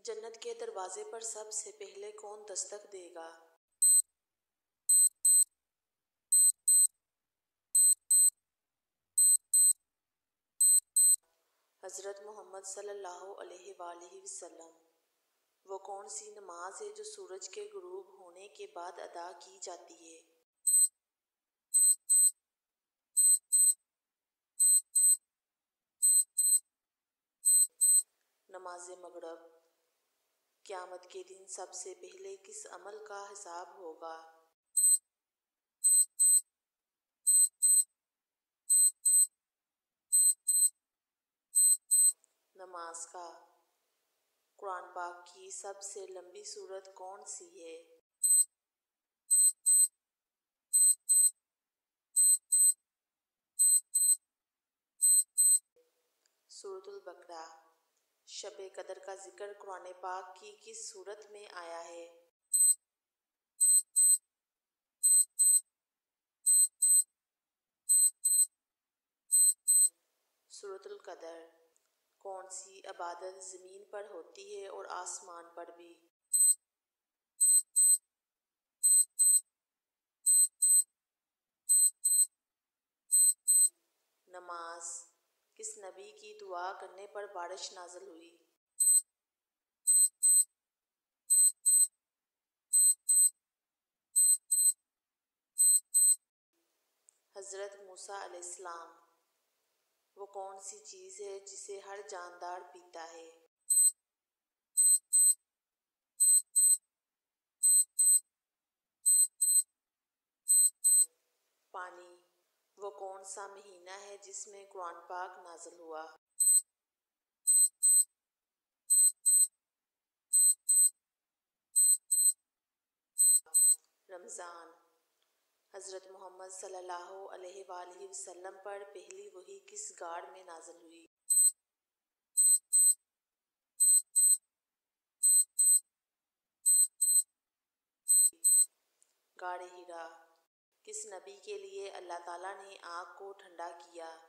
جنت کے دروازے پر سب سے پہلے کون دستک دے گا؟ حضرت محمد صلی اللہ علیہ وآلہ وسلم۔ وہ کون سی نماز ہے جو سورج کے غروب ہونے کے بعد ادا کی جاتی ہے؟ نماز مغرب۔ قیامت کے دن سب سے پہلے کس عمل کا حساب ہوگا؟ نماز کا۔ قرآن پاک کی سب سے لمبی سورت کون سی ہے؟ سورۃ البقرہ۔ شب قدر کا ذکر قرآن پاک کی کس سورت میں آیا ہے؟ سورۃ القدر۔ کون سی عبادت زمین پر ہوتی ہے اور آسمان پر بھی؟ نماز۔ کس نبی کی دعا کرنے پر بارش نازل ہوئی؟ حضرت موسیٰ علیہ السلام۔ وہ کون سی چیز ہے جسے ہر جاندار پیتا ہے؟ پانی۔ وہ کون سا مہینہ ہے جس میں قرآن پاک نازل ہوا؟ رمضان۔ حضرت محمد صلی اللہ علیہ وآلہ وسلم پر پہلی وحی کس غار میں نازل ہوئی؟ غار حرا۔ کس نبی کے لیے اللہ تعالیٰ نے آگ کو ٹھنڈا کیا؟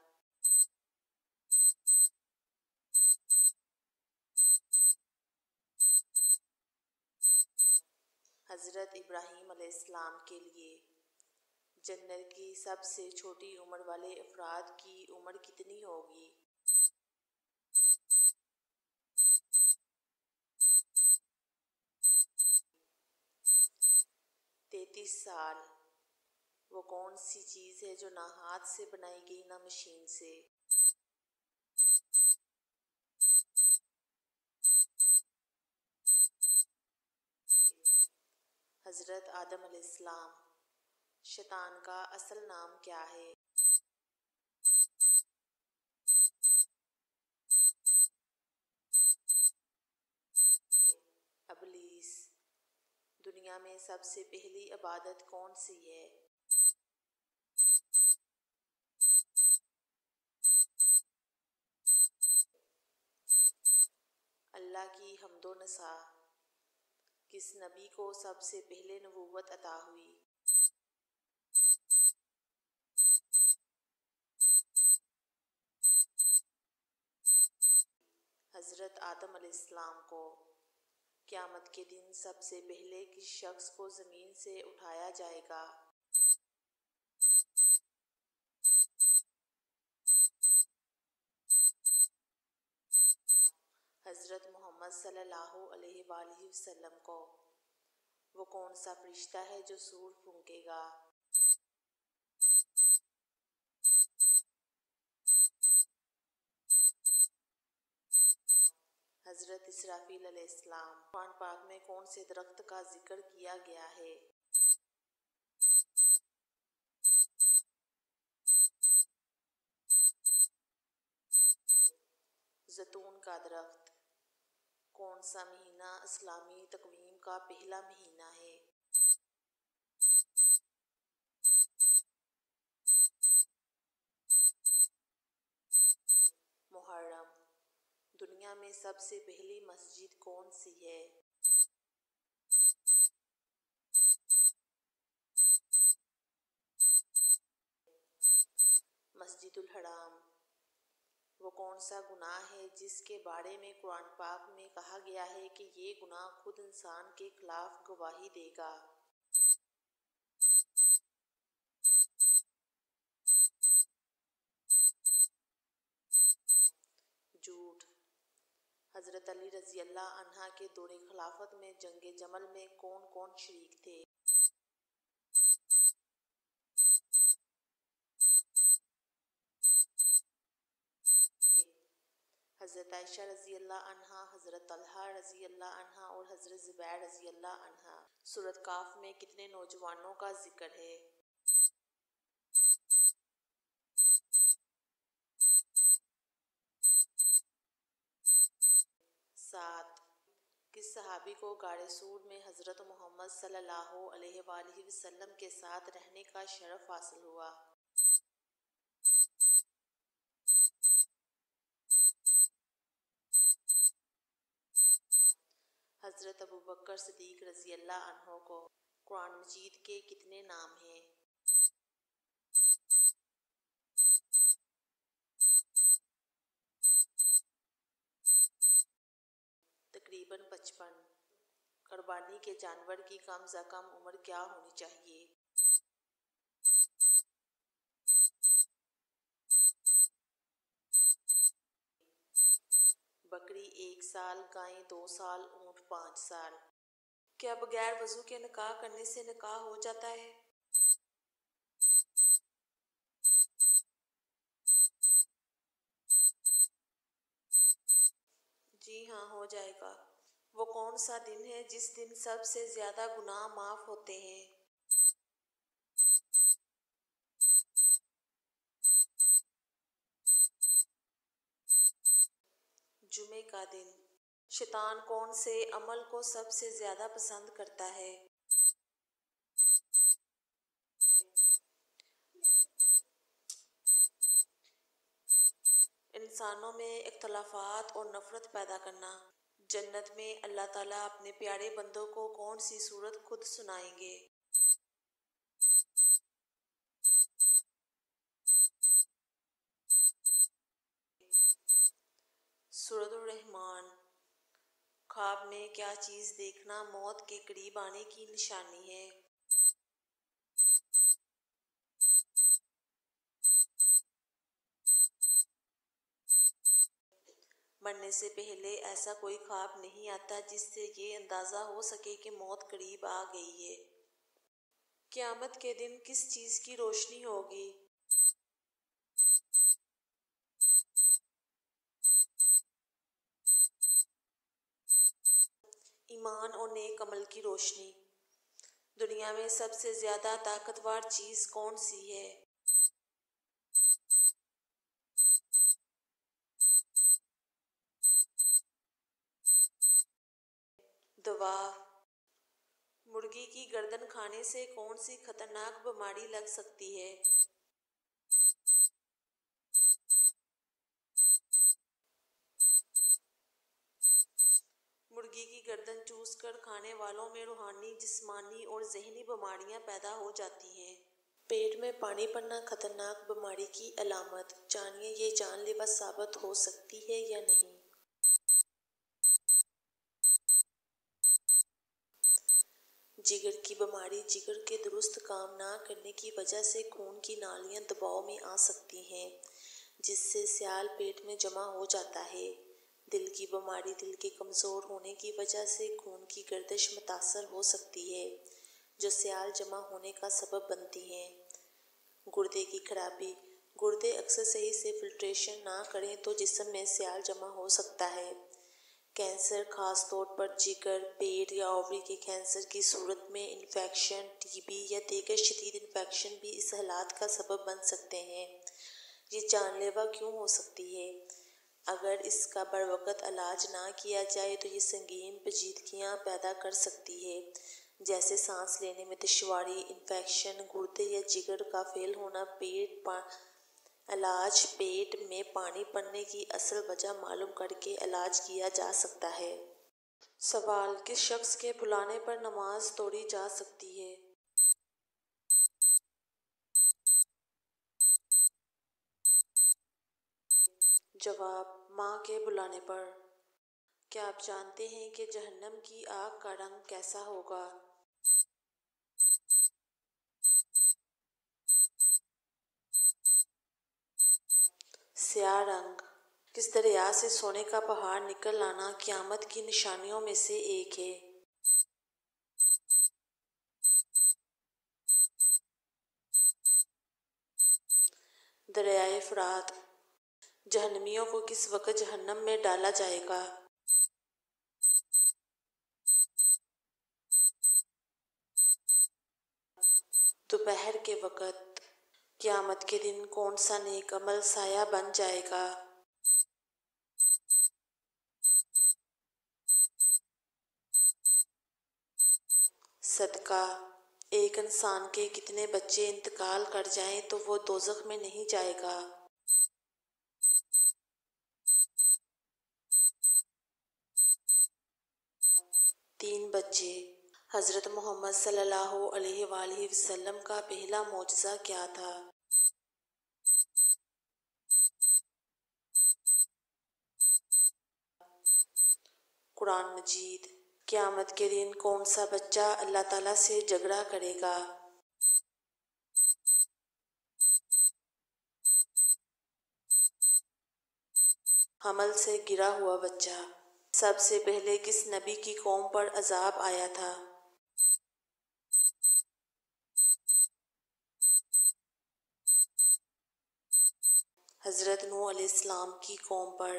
حضرت ابراہیم علیہ السلام کے لیے۔ جنت کی سب سے چھوٹی عمر والے افراد کی عمر کتنی ہوگی؟ 33 سال۔ وہ کون سی چیز ہے جو نہ ہاتھ سے بنائی گئی نہ مشین سے؟ حضرت آدم علیہ السلام۔ شیطان کا اصل نام کیا ہے؟ ابلیس۔ دنیا میں سب سے پہلی عبادت کون سی ہے؟ اللہ کی حمد و نساء۔ کس نبی کو سب سے پہلے نبوت عطا ہوئی؟ حضرت آدم علیہ السلام کو۔ قیامت کے دن سب سے پہلے کس شخص کو زمین سے اٹھایا جائے گا؟ حضرت محمد صلی اللہ علیہ وآلہ وسلم کو۔ وہ کون سا فرشتہ ہے جو سور پھونکے گا؟ حضرت اسرافیل علیہ السلام۔ قرآن پاک میں کون سے درخت کا ذکر کیا گیا ہے؟ زیتون کا درخت۔ کون سا مہینہ اسلامی تقویم کا پہلا مہینہ ہے؟ محرم۔ دنیا میں سب سے پہلی مسجد کون سی ہے؟ مسجد الحرام۔ وہ کون سا گناہ ہے جس کے بارے میں قرآن پاک میں کہا گیا ہے کہ یہ گناہ خود انسان کے خلاف گواہی دے گا؟ جھوٹ۔ حضرت علی رضی اللہ عنہ کے دور خلافت میں جنگ جمل میں کون کون شریک تھے؟ حضرت عائشہ رضی اللہ عنہا، حضرت طلحہ رضی اللہ عنہ اور حضرت زبیر رضی اللہ عنہ۔ سورۃ کہف میں کتنے نوجوانوں کا ذکر ہے؟ 7۔ کس صحابی کو غار سور میں حضرت محمد صلی اللہ علیہ وآلہ وسلم کے ساتھ رہنے کا شرف حاصل ہوا؟ حضرت ابوبکر صدیق رضی اللہ عنہ کو قرآن مجید کے کتنے نام ہیں؟ تقریباً 55۔ قربانی کے جانور کی کم از کم عمر کیا ہونی چاہیے؟ بکری 1 سال، گائیں 2 سال، اونٹ 5 سال۔ کیا بغیر وضو کے نکاح کرنے سے نکاح ہو جاتا ہے؟ جی ہاں، ہو جائے گا۔ وہ کون سا دن ہے جس دن سب سے زیادہ گناہ معاف ہوتے ہیں؟ جمعے کا دن۔ شیطان کون سے عمل کو سب سے زیادہ پسند کرتا ہے؟ انسانوں میں اختلافات اور نفرت پیدا کرنا۔ جنت میں اللہ تعالیٰ اپنے پیارے بندوں کو کون سی سورت خود سنائیں گے؟ سورۃ الرحمن۔ خواب میں کیا چیز دیکھنا موت کے قریب آنے کی نشانی ہے؟ مرنے سے پہلے ایسا کوئی خواب نہیں آتا جس سے یہ اندازہ ہو سکے کہ موت قریب آ گئی ہے۔ قیامت کے دن کس چیز کی روشنی ہوگی؟ ایمان اور نیک عمل کی روشنی۔ دنیا میں سب سے زیادہ طاقتور چیز کون سی ہے؟ دوا۔ مرغی کی گردن کھانے سے کون سی خطرناک بیماری لگ سکتی ہے؟ مرغی کی گردن چوس کر کھانے والوں میں روحانی، جسمانی اور ذہنی بیماریاں پیدا ہو جاتی ہیں۔ پیٹ میں پانی پڑنا خطرناک بیماری کی علامت۔ جانیے یہ جان لیوا ثابت ہو سکتی ہے یا نہیں؟ جگر کی بیماری۔ جگر کے درست کام نہ کرنے کی وجہ سے خون کی نالیاں دباؤ میں آ سکتی ہیں، جس سے سیال پیٹ میں جمع ہو جاتا ہے۔ دل کی بیماری۔ دل کے کمزور ہونے کی وجہ سے خون کی گردش متاثر ہو سکتی ہے، جو سیال جمع ہونے کا سبب بنتی ہے۔ گردے کی خرابی۔ گردے اکثر صحیح سے فلٹریشن نہ کریں تو جسم میں سیال جمع ہو سکتا ہے۔ کینسر، خاص طور پر جگر، پیٹ یا اووری کے کینسر کی صورت میں انفیکشن، ٹی بی یا دیگر شدید انفیکشن بھی اس حالت کا سبب بن سکتے ہیں۔ یہ جان لیوا کیوں ہو سکتی ہے؟ اگر اس کا بروقت علاج نہ کیا جائے تو یہ سنگین پیچیدگیاں پیدا کر سکتی ہے، جیسے سانس لینے میں دشواری، انفیکشن، گردے یا جگر کا فیل ہونا۔ علاج۔ پیٹ میں پانی پڑنے کی اصل وجہ معلوم کرکے علاج کیا جا سکتا ہے۔ سوال: کس شخص کے بلانے پر نماز توڑی جا سکتی ہے؟ جواب: ماں کے بلانے پر۔ کیا آپ جانتے ہیں کہ جہنم کی آگ کا رنگ کیسا ہوگا؟ سیاہ رنگ۔ کس دریا سے سونے کا پہاڑ نکل آنا قیامت کی نشانیوں میں سے ایک ہے؟ دریائے فرات۔ جہنمیوں کو کس وقت جہنم میں ڈالا جائے گا؟ دوپہر کے وقت۔ قیامت کے دن کون سا نیک عمل سایہ بن جائے گا؟ صدقہ۔ ایک انسان کے کتنے بچے انتقال کر جائیں تو وہ دوزخ میں نہیں جائے گا؟ تین بچے۔ حضرت محمد صلی اللہ علیہ وآلہ وسلم کا پہلا معجزہ کیا تھا؟ قرآن مجید۔ قیامت کے دن کون سا بچہ اللہ تعالیٰ سے جھگڑا کرے گا؟ حمل سے گرا ہوا بچہ۔ سب سے پہلے کس نبی کی قوم پر عذاب آیا تھا؟ حضرت نوح علیہ السلام کی قوم پر۔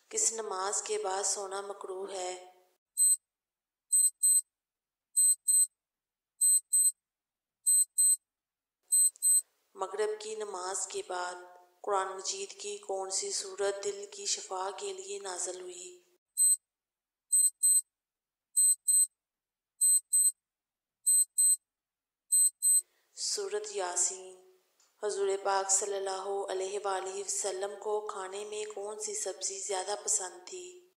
کس نماز کے بعد سونا مکروہ ہے؟ مغرب کی نماز کے بعد۔ قرآن مجید کی کون سی سورت دل کی شفا کے لیے نازل ہوئی؟ سورت یاسین۔ حضور پاک صلی اللہ علیہ وآلہ وسلم کو کھانے میں کون سی سبزی زیادہ پسند تھی؟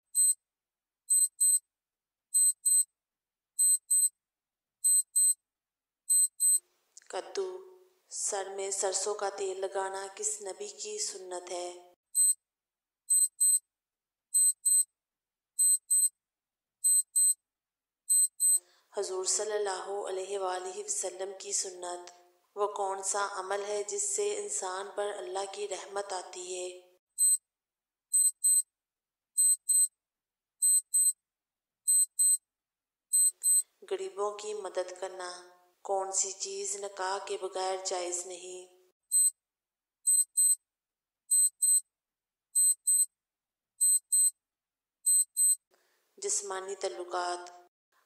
کدو۔ سر میں سرسوں کا تیل لگانا کس نبی کی سنت ہے؟ حضور صلی اللہ علیہ وآلہ وسلم کی سنت۔ وہ کون سا عمل ہے جس سے انسان پر اللہ کی رحمت آتی ہے؟ غریبوں کی مدد کرنا۔ کون سی چیز نکاح کے بغیر جائز نہیں؟ جسمانی تعلقات۔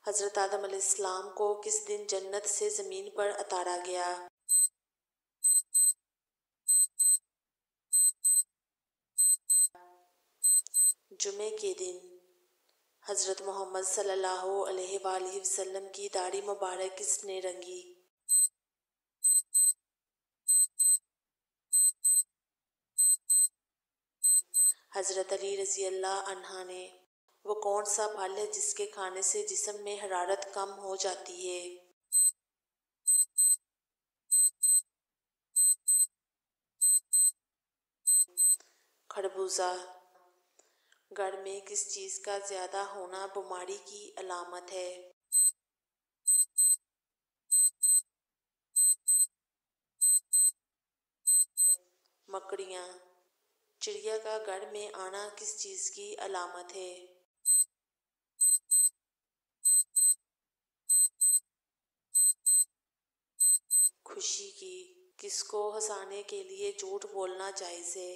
حضرت آدم علیہ السلام کو کس دن جنت سے زمین پر اتارا گیا؟ جمعے کے دن۔ حضرت محمد صلی اللہ علیہ وآلہ وسلم کی داڑھی مبارک کس نے رنگی؟ حضرت علی رضی اللہ عنہ نے۔ وہ کون سا پھل ہے جس کے کھانے سے جسم میں حرارت کم ہو جاتی ہے؟ خربوزہ۔ گھر میں کس چیز کا زیادہ ہونا بیماری کی علامت ہے؟ مکڑیاں۔ چڑیا کا گھر میں آنا کس چیز کی علامت ہے؟ خوشی کی۔ کس کو ہنسانے کے لیے جھوٹ بولنا جائز ہے؟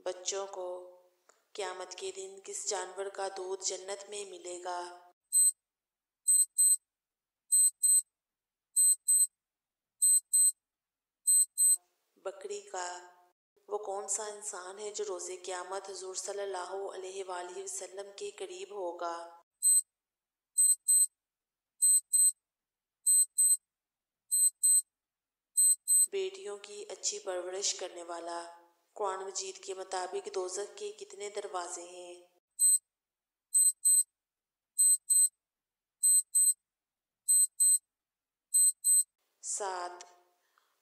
بچوں کو۔ قیامت کے دن کس جانور کا دودھ جنت میں ملے گا؟ بکری کا۔ وہ کون سا انسان ہے جو روز قیامت حضور صلی اللہ علیہ وآلہ وسلم کے قریب ہوگا؟ بیٹیوں کی اچھی پرورش کرنے والا۔ قرآن مجید کے مطابق دوزخ کے کتنے دروازے ہیں؟ 7.